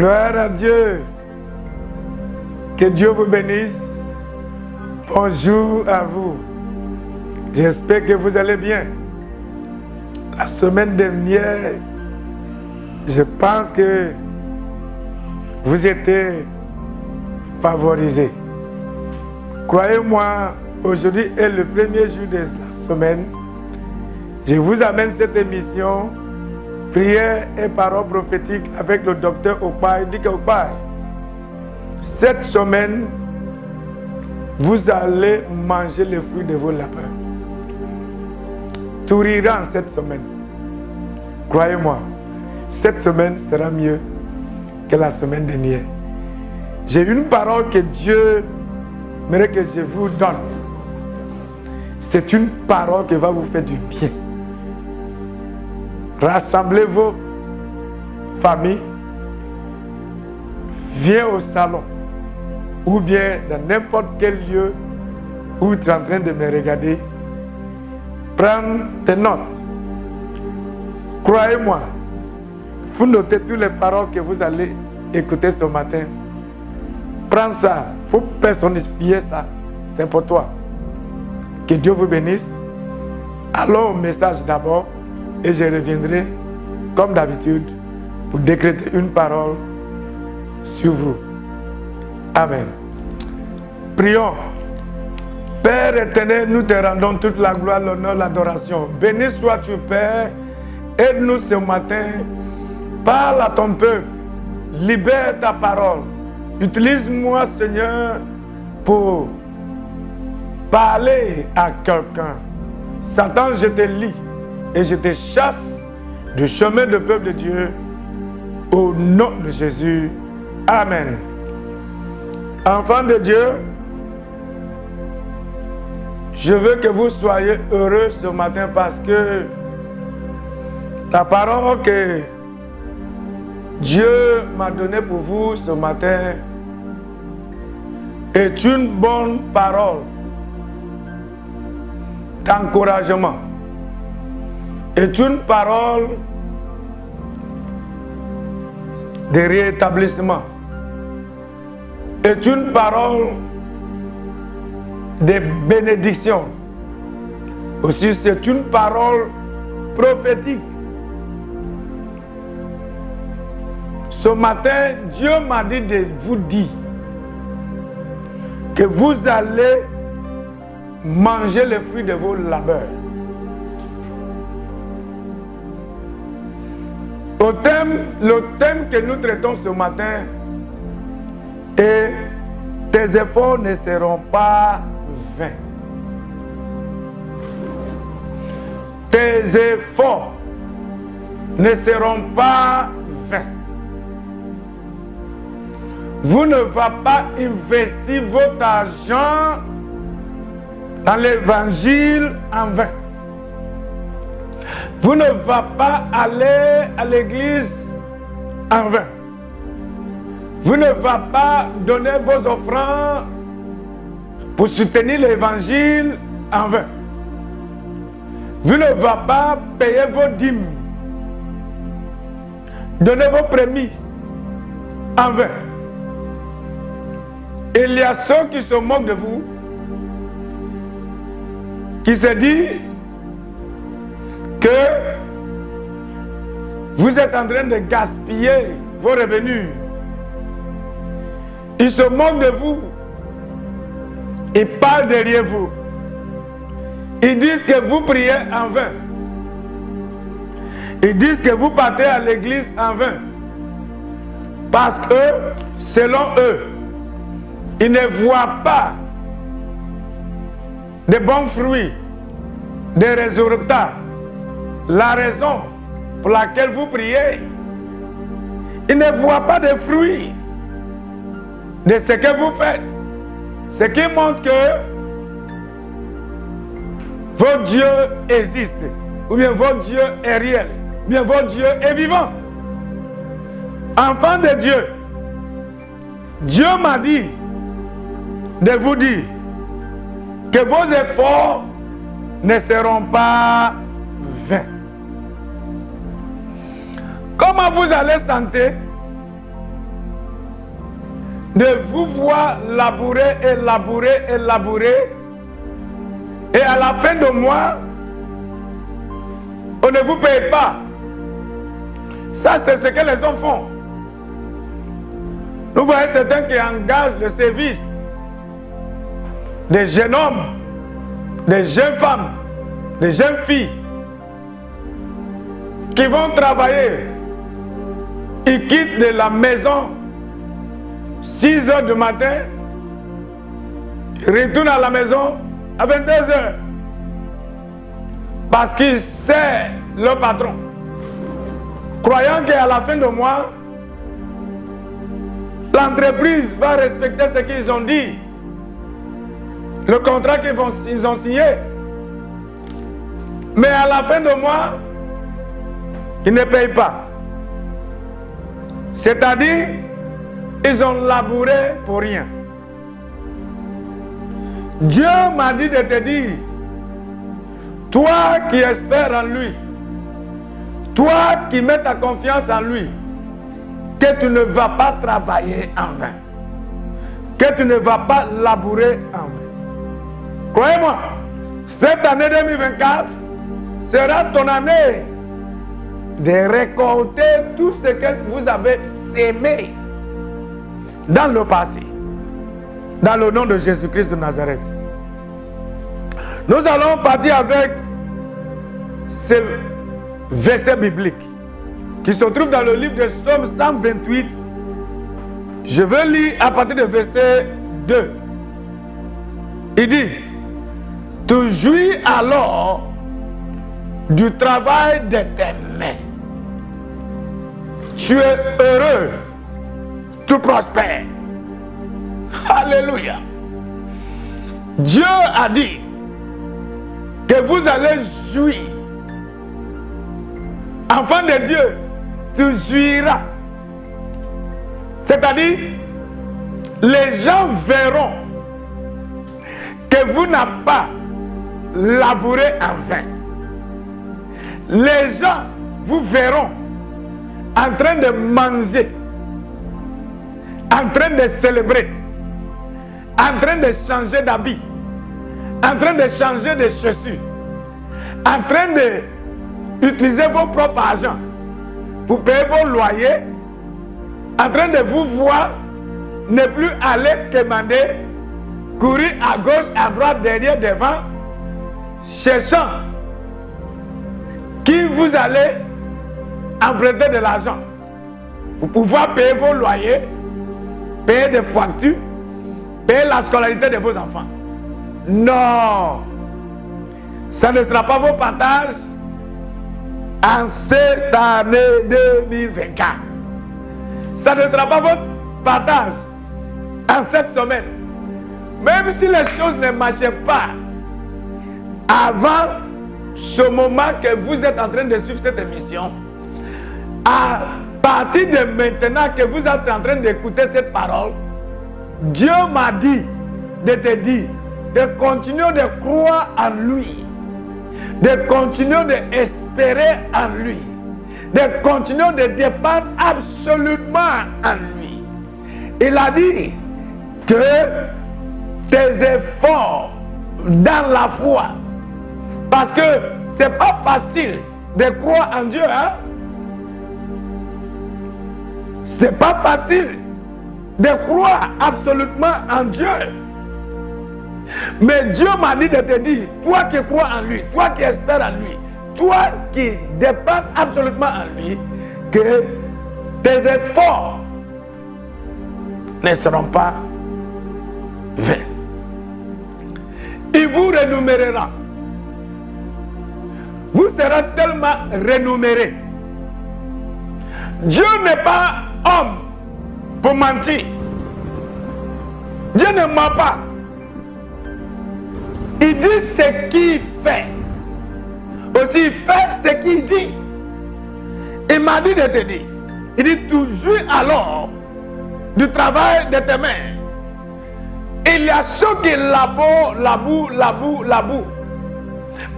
Gloire à Dieu. Que Dieu vous bénisse. Bonjour à vous. J'espère que vous allez bien. La semaine dernière, je pense que vous étiez favorisés. Croyez-moi, aujourd'hui est le premier jour de la semaine. Je vous amène cette émission, prière et paroles prophétiques avec le docteur Okpai. Dit Okpai, cette semaine, vous allez manger les fruits de vos labeurs. Tout rira en cette semaine. Croyez-moi, cette semaine sera mieux que la semaine dernière. J'ai une parole que Dieu aimerait que je vous donne. C'est une parole qui va vous faire du bien. Rassemblez vos familles, viens au salon ou bien dans n'importe quel lieu où tu es en train de me regarder. Prends tes notes. Croyez-moi, vous notez toutes les paroles que vous allez écouter ce matin. Prends ça, il faut personnifier ça. C'est pour toi. Que Dieu vous bénisse. Allons au message d'abord et je reviendrai, comme d'habitude, pour décréter une parole sur vous. Amen. Prions. Père éternel, nous te rendons toute la gloire, l'honneur, l'adoration. Béni sois-tu, Père. Aide-nous ce matin. Parle à ton peuple. Libère ta parole. Utilise-moi, Seigneur, pour parler à quelqu'un. Satan, je te lis et je te chasse du chemin du peuple de Dieu. Au nom de Jésus. Amen. Enfants de Dieu, je veux que vous soyez heureux ce matin parce que la parole que Dieu m'a donnée pour vous ce matin est une bonne parole d'encouragement, est une parole de rétablissement, est une parole de bénédiction. Aussi, c'est une parole prophétique. Ce matin, Dieu m'a dit de vous dire que vous allez manger les fruits de vos labeurs. Le thème que nous traitons ce matin est « Tes efforts ne seront pas vains ». Tes efforts ne seront pas vains. Vous ne va pas investir votre argent dans l'évangile en vain. Vous ne va pas aller à l'église en vain. Vous ne va pas donner vos offrandes pour soutenir l'évangile en vain. Vous ne va pas payer vos dîmes, donner vos prémices en vain. Il y a ceux qui se moquent de vous, qui se disent que vous êtes en train de gaspiller vos revenus. Ils se moquent de vous. Ils parlent derrière vous. Ils disent que vous priez en vain. Ils disent que vous partez à l'église en vain. Parce que, selon eux, ils ne voient pas de bons fruits, des résultats. La raison pour laquelle vous priez, ils ne voient pas de fruits de ce que vous faites. Ce qui montre que votre Dieu existe, ou bien votre Dieu est réel, ou bien votre Dieu est vivant. Enfant de Dieu, Dieu m'a dit de vous dire que vos efforts ne seront pas vains. Comment vous allez sentir de vous voir labourer et labourer et labourer. Et à la fin de mois, on ne vous paye pas. Ça, c'est ce que les hommes font. Nous voyons certains qui engagent le service des jeunes hommes, des jeunes femmes, des jeunes filles qui vont travailler. Ils quittent de la maison 6 heures du matin, ils retournent à la maison à 22 heures parce qu'ils servent leur patron, croyant qu'à la fin du mois, l'entreprise va respecter ce qu'ils ont dit, le contrat qu'ils ont signé. Mais à la fin du mois, ils ne payent pas. C'est-à-dire, ils ont labouré pour rien. Dieu m'a dit de te dire, toi qui espères en lui, toi qui mets ta confiance en lui, que tu ne vas pas travailler en vain, que tu ne vas pas labourer en vain. Croyez-moi, cette année 2024 sera ton année de récolter tout ce que vous avez sémé dans le passé, dans le nom de Jésus-Christ de Nazareth. Nous allons partir avec ce verset biblique qui se trouve dans le livre de Psaume 128. Je veux lire à partir du verset 2. Il dit, tu jouis alors du travail de tes mains. Tu es heureux, tu prospères. Alléluia. Dieu a dit que vous allez jouir. Enfant de Dieu, tu jouiras. C'est-à-dire, les gens verront que vous n'avez pas labouré en vain. Les gens vous verront en train de manger, en train de célébrer, en train de changer d'habit, en train de changer de chaussures, en train d'utiliser vos propres argent pour payer vos loyers, en train de vous voir ne plus aller commander, courir à gauche, à droite, derrière, devant, cherchant qui vous allez emprunter de l'argent pour pouvoir payer vos loyers, payer des factures, payer la scolarité de vos enfants. Non, ça ne sera pas vos partages en cette année 2024. Ça ne sera pas votre partage en cette semaine. Même si les choses ne marchaient pas avant ce moment que vous êtes en train de suivre cette émission, à partir de maintenant que vous êtes en train d'écouter cette parole, Dieu m'a dit de te dire de continuer de croire en lui, de continuer d'espérer en lui, de continuer de dépendre absolument en lui. Il a dit que tes efforts dans la foi, parce que c'est pas facile de croire en Dieu, hein? C'est pas facile de croire absolument en Dieu. Mais Dieu m'a dit de te dire, toi qui crois en lui, toi qui espères en lui, toi qui dépends absolument en lui, que tes efforts ne seront pas vains. Il vous rémunérera. Vous serez tellement rémunérés. Dieu n'est pas homme pour mentir. Dieu ne ment pas. Il dit ce qu'il fait. Aussi, il fait ce qu'il dit. Il m'a dit de te dire. Il dit, tu jouis alors du travail de tes mains. Il y a ceux qui labourent.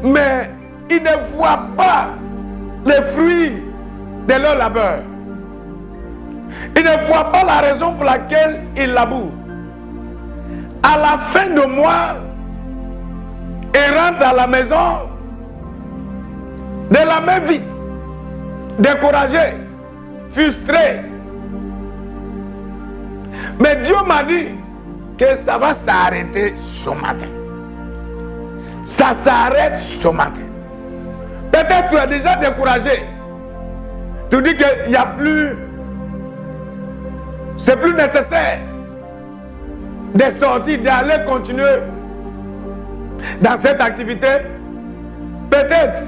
Mais ils ne voient pas les fruits de leur labeur. Ils ne voient pas la raison pour laquelle il laboure. À la fin de mois, il rentre à la maison de la main vide, découragé, frustré. Mais Dieu m'a dit que ça va s'arrêter ce matin. Ça s'arrête ce matin. Peut-être tu es déjà découragé. Tu dis qu'il n'y a plus, c'est plus nécessaire de sortir, d'aller continuer dans cette activité. Peut-être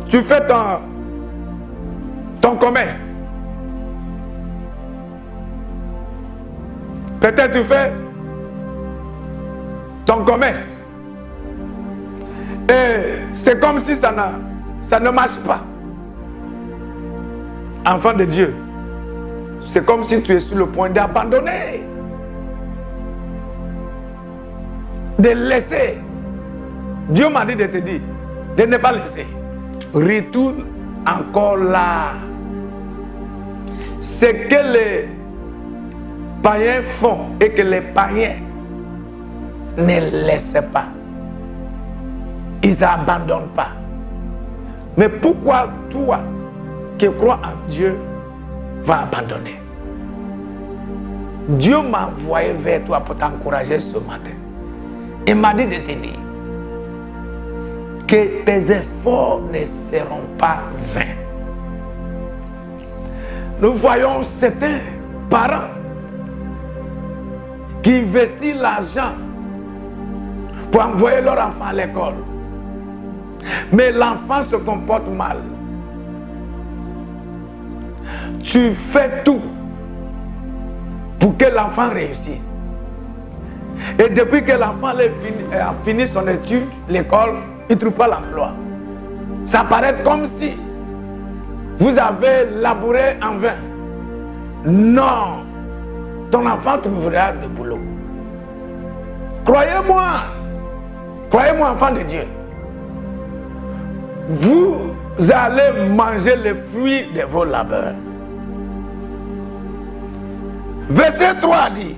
tu fais ton commerce. Peut-être tu fais ton commerce. Et c'est comme si ça ne marche pas. Enfant de Dieu, c'est comme si tu es sur le point d'abandonner, de laisser. Dieu m'a dit de te dire, de ne pas laisser. Retourne encore là. Ce que les païens font et que les païens ne laissent pas. Ils n'abandonnent pas. Mais pourquoi toi, qui crois en Dieu, vas abandonner? Dieu m'a envoyé vers toi pour t'encourager ce matin. Il m'a dit de te dire que tes efforts ne seront pas vains. Nous voyons certains parents qui investissent l'argent pour envoyer leur enfant à l'école. Mais l'enfant se comporte mal. Tu fais tout pour que l'enfant réussisse. Et depuis que l'enfant a fini son étude, l'école, il ne trouve pas l'emploi. Ça paraît comme si vous avez labouré en vain. Non, ton enfant trouvera de boulot. Croyez-moi, enfant de Dieu. Vous allez manger les fruits de vos labeurs. Verset 3 dit,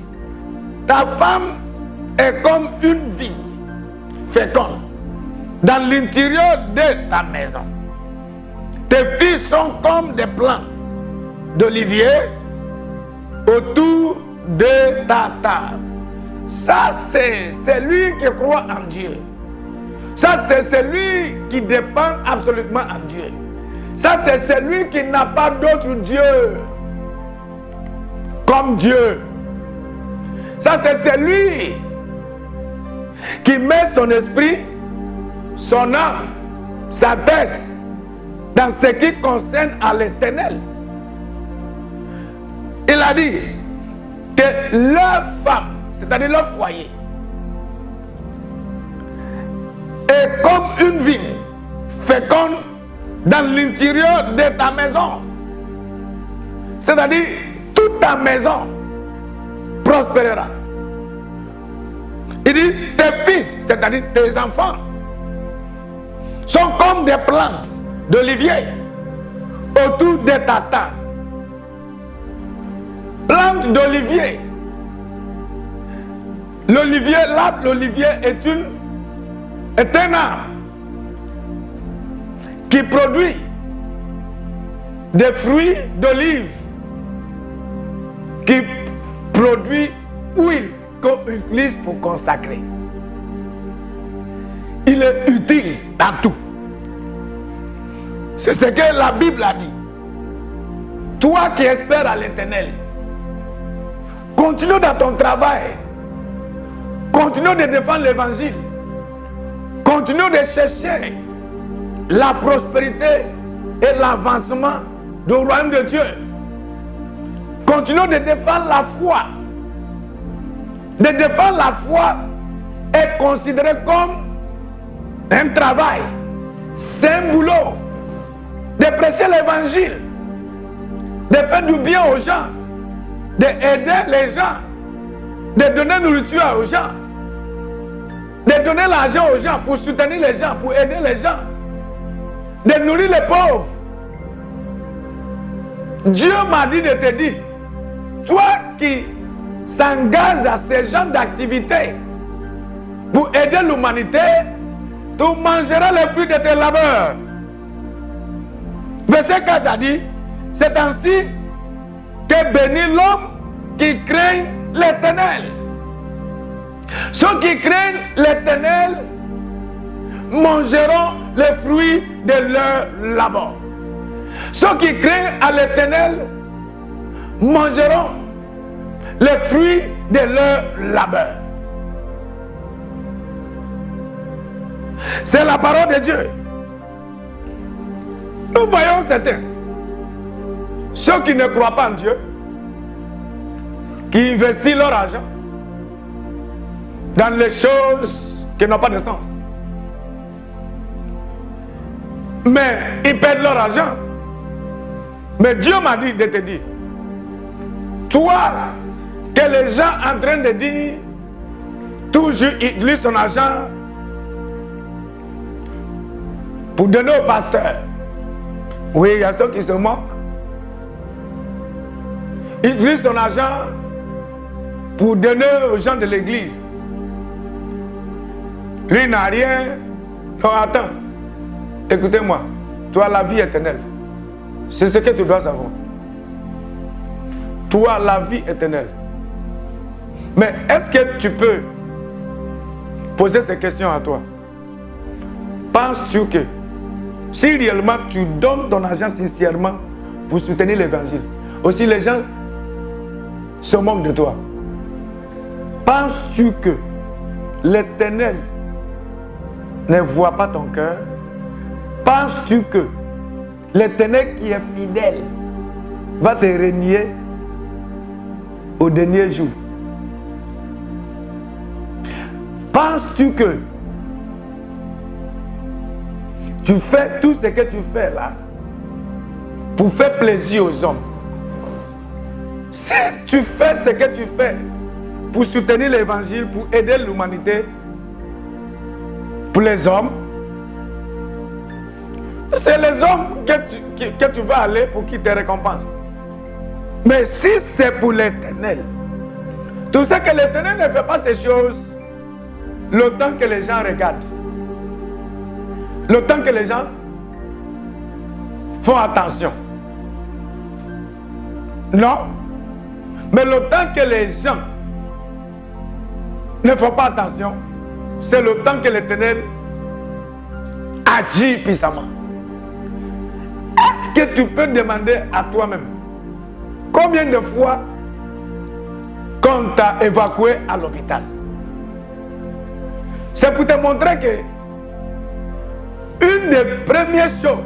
ta femme est comme une vigne féconde dans l'intérieur de ta maison. Tes filles sont comme des plantes d'olivier autour de ta table. Ça, c'est celui qui croit en Dieu. Ça, c'est celui qui dépend absolument en Dieu. Ça, c'est celui qui n'a pas d'autre Dieu comme Dieu. Ça, c'est celui qui met son esprit, son âme, sa tête dans ce qui concerne à l'Éternel. Il a dit que leur femme, c'est-à-dire leur foyer, est comme une vigne féconde dans l'intérieur de ta maison. C'est-à-dire toute ta maison prospérera. Il dit tes fils, c'est-à-dire tes enfants, sont comme des plantes d'olivier autour de ta table. Plante d'olivier. L'olivier, l'arbre d'olivier est un arbre qui produit des fruits d'olive, qui produit huile qu'on utilise pour consacrer. Il est utile dans tout. C'est ce que la Bible a dit. Toi qui espères à l'Éternel, continue dans ton travail. Continue de défendre l'évangile. Continue de chercher la prospérité et l'avancement du royaume de Dieu. Continue de défendre la foi. De défendre la foi est considéré comme un travail. C'est un boulot. De prêcher l'évangile. De faire du bien aux gens. D'aider les gens. De donner nourriture aux gens. De donner l'argent aux gens pour soutenir les gens, pour aider les gens. De nourrir les pauvres. Dieu m'a dit de te dire, toi qui s'engage dans ce genre d'activité pour aider l'humanité, tu mangeras les fruits de tes labeurs. Verset 4 a dit, c'est ainsi que bénit l'homme qui craint l'Éternel. Ceux qui craignent l'Éternel mangeront les fruits de leur labeur. Ceux qui craignent à l'Éternel mangeront les fruits de leur labeur. C'est la parole de Dieu. Nous voyons certains, ceux qui ne croient pas en Dieu, qui investissent leur argent dans les choses qui n'ont pas de sens. Mais ils perdent leur argent. Mais Dieu m'a dit de te dire, toi, que les gens en train de dire, toujours utilisent ton argent pour donner au pasteur. Oui, il y a ceux qui se moquent. Ils utilisent ton argent pour donner aux gens de l'église. Lui n'a rien. Non, attends. Écoutez-moi. Tu as la vie éternelle. C'est ce que tu dois savoir. Tu as la vie éternelle. Mais est-ce que tu peux poser ces questions à toi? Penses-tu que si réellement tu donnes ton argent sincèrement pour soutenir l'évangile, aussi les gens se moquent de toi? Penses-tu que l'Éternel ne voit pas ton cœur? Penses-tu que l'Éternel qui est fidèle va te renier au dernier jour? Penses-tu que tu fais tout ce que tu fais là pour faire plaisir aux hommes? Si tu fais ce que tu fais pour soutenir l'évangile, pour aider l'humanité, pour les hommes, c'est les hommes que tu vas aller pour qu'ils te récompensent. Mais si c'est pour l'Éternel, tu sais que l'Éternel ne fait pas ces choses le temps que les gens regardent, le temps que les gens font attention. Non. Mais le temps que les gens ne font pas attention, c'est le temps que l'Éternel agit puissamment. Est-ce que tu peux demander à toi-même combien de fois qu'on t'a évacué à l'hôpital? C'est pour te montrer que une des premières choses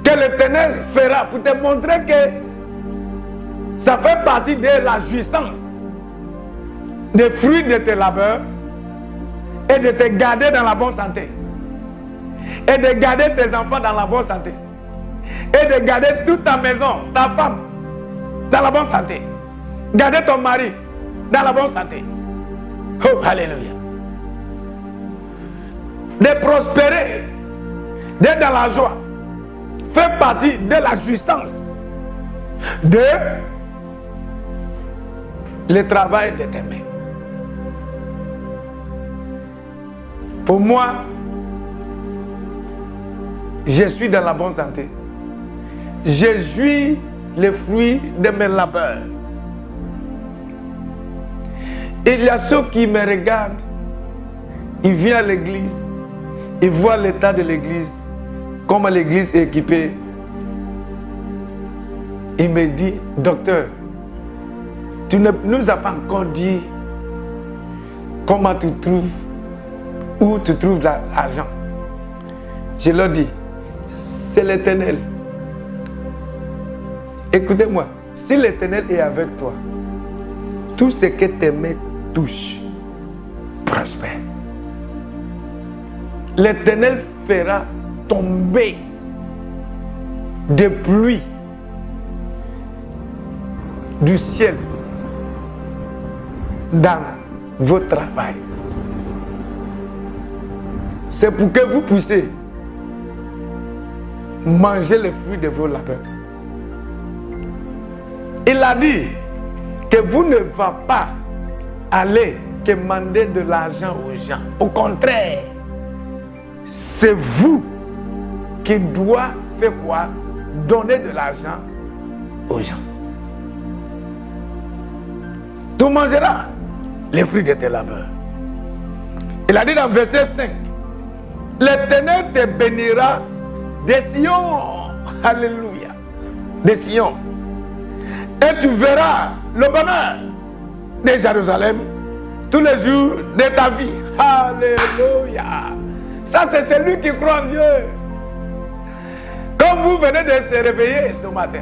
que l'Éternel fera, pour te montrer que ça fait partie de la jouissance des fruits de tes labeurs, et de te garder dans la bonne santé, et de garder tes enfants dans la bonne santé, et de garder toute ta maison, ta femme dans la bonne santé, garder ton mari dans la bonne santé. Oh, alléluia. De prospérer, d'être dans la joie, fait partie de la jouissance de le travail de tes mains. Pour moi, je suis dans la bonne santé. Je jouis les fruits de mes labeurs. Il y a ceux qui me regardent, ils viennent à l'église, ils voient l'état de l'église, comment l'église est équipée. Il me dit, docteur, tu ne nous as pas encore dit comment tu trouves, où tu trouves l'argent. Je leur dis, c'est l'Éternel. Écoutez-moi, si l'Éternel est avec toi, tout ce que tes mains touchent prospère. L'Éternel fera tomber des pluies du ciel dans votre travail. C'est pour que vous puissiez manger les fruits de vos labeurs. Il a dit, que vous ne va pas aller demander de l'argent aux gens. Au contraire, c'est vous qui doit faire quoi? Donner de l'argent aux gens. Tu mangeras les fruits de tes labeurs. Il a dit dans verset 5, l'Éternel te bénira des Sion. Alléluia. Des Sion. Et tu verras le bonheur de Jérusalem tous les jours de ta vie. Alléluia. Ça, c'est celui qui croit en Dieu. Comme vous venez de se réveiller ce matin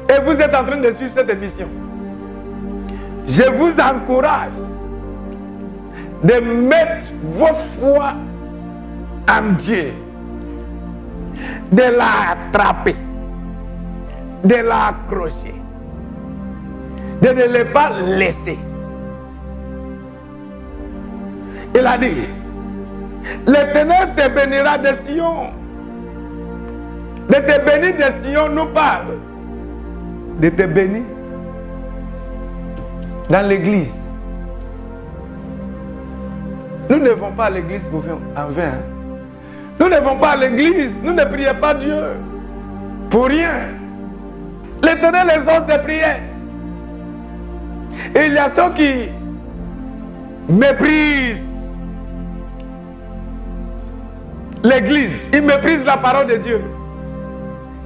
et vous êtes en train de suivre cette émission, je vous encourage de mettre vos foi en Dieu, de l'attraper, de l'accrocher, de ne le pas laisser. Il a dit, l'Éternel te bénira de Sion. De te bénir de Sion nous parle de te bénir dans l'église. Nous ne vont pas à l'église pour faire en vain. Nous ne vont pas à l'église. Nous ne prions pas Dieu pour rien. L'Éternel exauce des prières. Et il y a ceux qui méprisent l'église. Ils méprisent la parole de Dieu.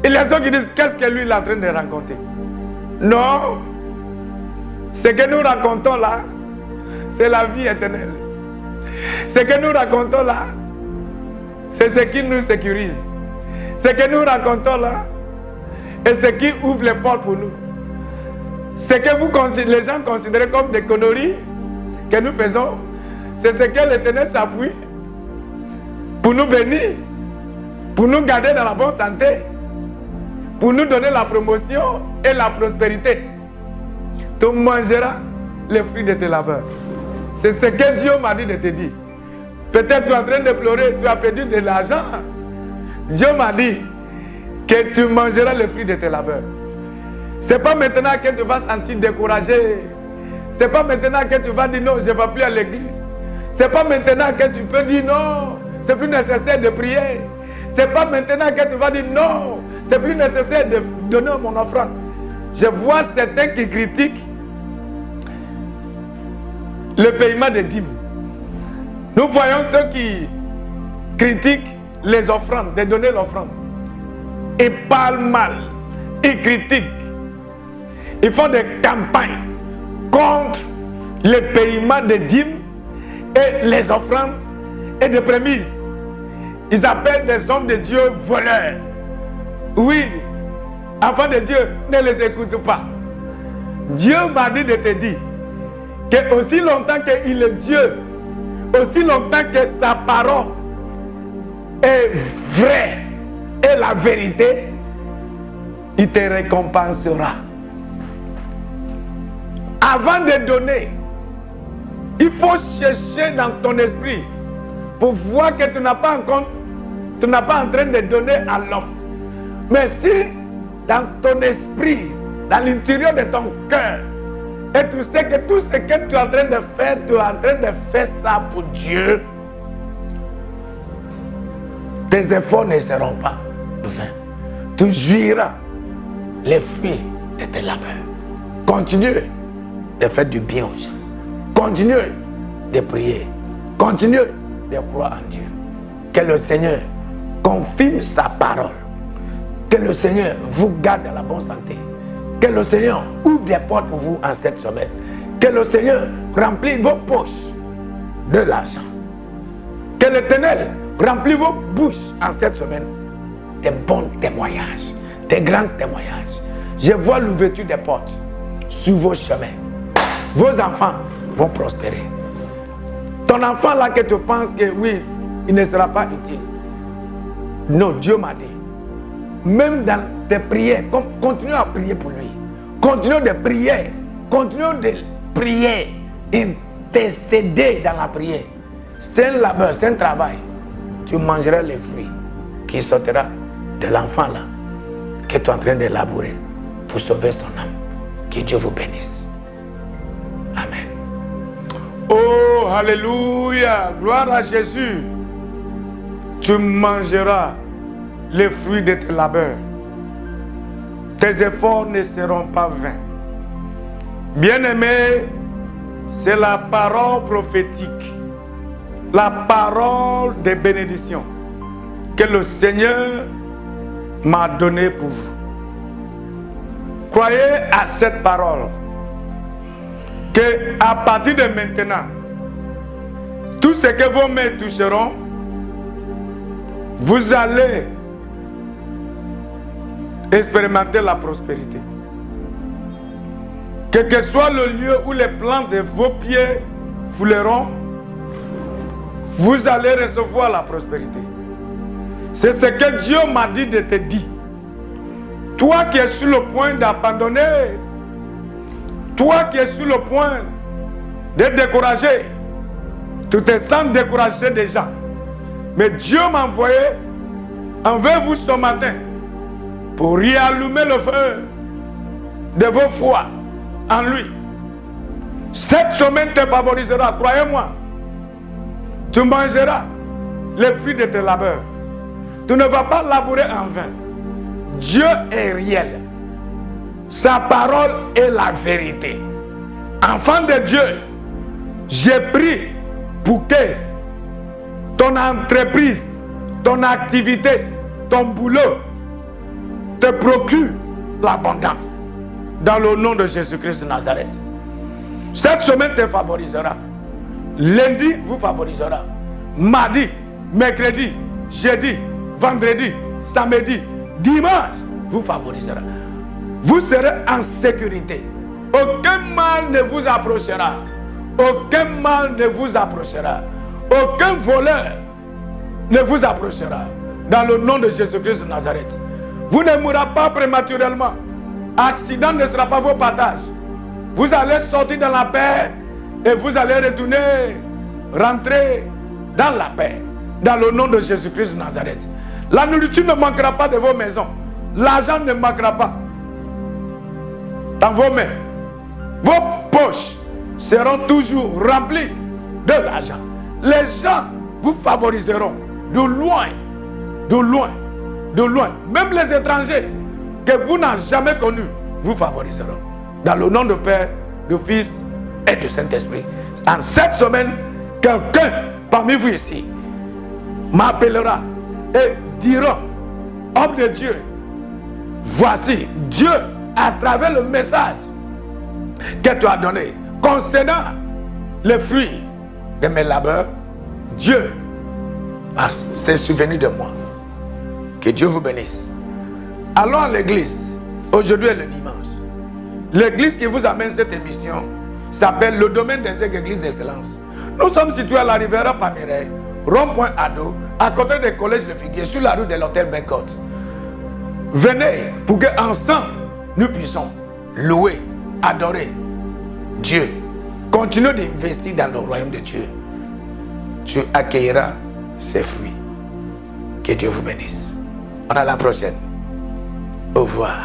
Il y a ceux qui disent, qu'est-ce que lui est en train de raconter? Non. Ce que nous racontons là, c'est la vie éternelle. Ce que nous racontons là, c'est ce qui nous sécurise. Ce que nous racontons là, et ce qui ouvre les portes pour nous. Ce que les gens considèrent comme des conneries que nous faisons, c'est ce que l'Éternel s'appuie pour nous bénir, pour nous garder dans la bonne santé, pour nous donner la promotion et la prospérité. Tu mangeras les fruits de tes labeurs. C'est ce que Dieu m'a dit de te dire. Peut-être tu es en train de pleurer, tu as perdu de l'argent. Dieu m'a dit que tu mangeras les fruits de tes labeurs. Ce n'est pas maintenant que tu vas sentir découragé. Ce n'est pas maintenant que tu vas dire non, je ne vais plus à l'église. Ce n'est pas maintenant que tu peux dire non, c'est plus nécessaire de prier. Ce n'est pas maintenant que tu vas dire non, c'est plus nécessaire de donner mon offrande. Je vois certains qui critiquent le paiement des dîmes. Nous voyons ceux qui critiquent les offrandes, de donner l'offrande. Ils parlent mal, ils critiquent. Ils font des campagnes contre le paiement des dîmes et les offrandes et des prémices. Ils appellent des hommes de Dieu voleurs. Oui, enfants de Dieu, ne les écoute pas. Dieu m'a dit de te dire que aussi longtemps qu'il est Dieu, aussi longtemps que sa parole est vraie et la vérité, il te récompensera. Avant de donner, il faut chercher dans ton esprit pour voir que tu n'as pas en train de donner à l'homme. Mais si dans ton esprit, dans l'intérieur de ton cœur, et tu sais que tout ce que tu es en train de faire, tu es en train de faire ça pour Dieu, tes efforts ne seront pas vains. Tu jouiras les fruits de tes labeurs. Continue de faire du bien aux gens. Continue de prier. Continue de croire en Dieu. Que le Seigneur confirme sa parole. Que le Seigneur vous garde dans la bonne santé. Que le Seigneur ouvre des portes pour vous en cette semaine. Que le Seigneur remplisse vos poches de l'argent. Que l'Éternel remplisse vos bouches en cette semaine de bons témoignages, de grands témoignages. Je vois l'ouverture des portes sur vos chemins. Vos enfants vont prospérer. Ton enfant là que tu penses que oui, il ne sera pas utile. Non, Dieu m'a dit. Même dans tes prières, continue à prier pour lui. Continue de prier. Continue de prier. Intercéder dans la prière. C'est un labeur, c'est un travail. Tu mangeras les fruits qui sortira de l'enfant là que tu es en train de labourer pour sauver son âme. Que Dieu vous bénisse. Amen. Oh, alléluia. Gloire à Jésus. Tu mangeras les fruits de tes labeurs. Tes efforts ne seront pas vains. Bien-aimé, c'est la parole prophétique, la parole de bénédiction que le Seigneur m'a donnée pour vous. Croyez à cette parole que à partir de maintenant, tout ce que vos mains toucheront, vous allez expérimenter la prospérité. Quel que soit le lieu où les plants de vos pieds fouleront, vous allez recevoir la prospérité. C'est ce que Dieu m'a dit de te dire. Toi qui es sur le point d'abandonner, toi qui es sur le point de décourager, tu te sens découragé déjà. Mais Dieu m'a envoyé envers vous ce matin pour réallumer le feu de vos foi en lui. Cette semaine te favorisera, croyez-moi. Tu mangeras les fruits de tes labeurs. Tu ne vas pas labourer en vain. Dieu est réel. Sa parole est la vérité. Enfant de Dieu, j'ai pris pour que ton entreprise, ton activité, ton boulot te procure l'abondance. Dans le nom de Jésus-Christ de Nazareth. Cette semaine te favorisera. Lundi vous favorisera. Mardi, mercredi, jeudi, vendredi, samedi, dimanche vous favorisera. Vous serez en sécurité. Aucun mal ne vous approchera. Aucun mal ne vous approchera. Aucun voleur ne vous approchera. Dans le nom de Jésus-Christ de Nazareth. Vous ne mourrez pas prématurément. Accident ne sera pas vos partages. Vous allez sortir dans la paix et vous allez retourner, rentrer dans la paix. Dans le nom de Jésus-Christ de Nazareth. La nourriture ne manquera pas de vos maisons. L'argent ne manquera pas dans vos mains. Vos poches seront toujours remplies de l'argent. Les gens vous favoriseront de loin, de loin, de loin. Même les étrangers que vous n'avez jamais connus vous favoriseront. Dans le nom du Père, du Fils et du Saint-Esprit. En cette semaine, quelqu'un parmi vous ici m'appellera et dira: homme de Dieu, voici Dieu à travers le message que tu as donné concernant les fruits de mes labeurs. Dieu s'est souvenu de moi. Que Dieu vous bénisse. Allons à l'église. Aujourd'hui est le dimanche. L'église qui vous amène cette émission s'appelle le domaine des églises d'excellence. Nous sommes situés à la rivière Pamiret, rond-point Ado, à côté du collège de Figuier, sur la rue de l'hôtel Bencote. Venez pour qu'ensemble nous puissions louer, adorer Dieu. Continuez d'investir dans le royaume de Dieu. Tu accueilleras ses fruits. Que Dieu vous bénisse. À la prochaine. Au revoir.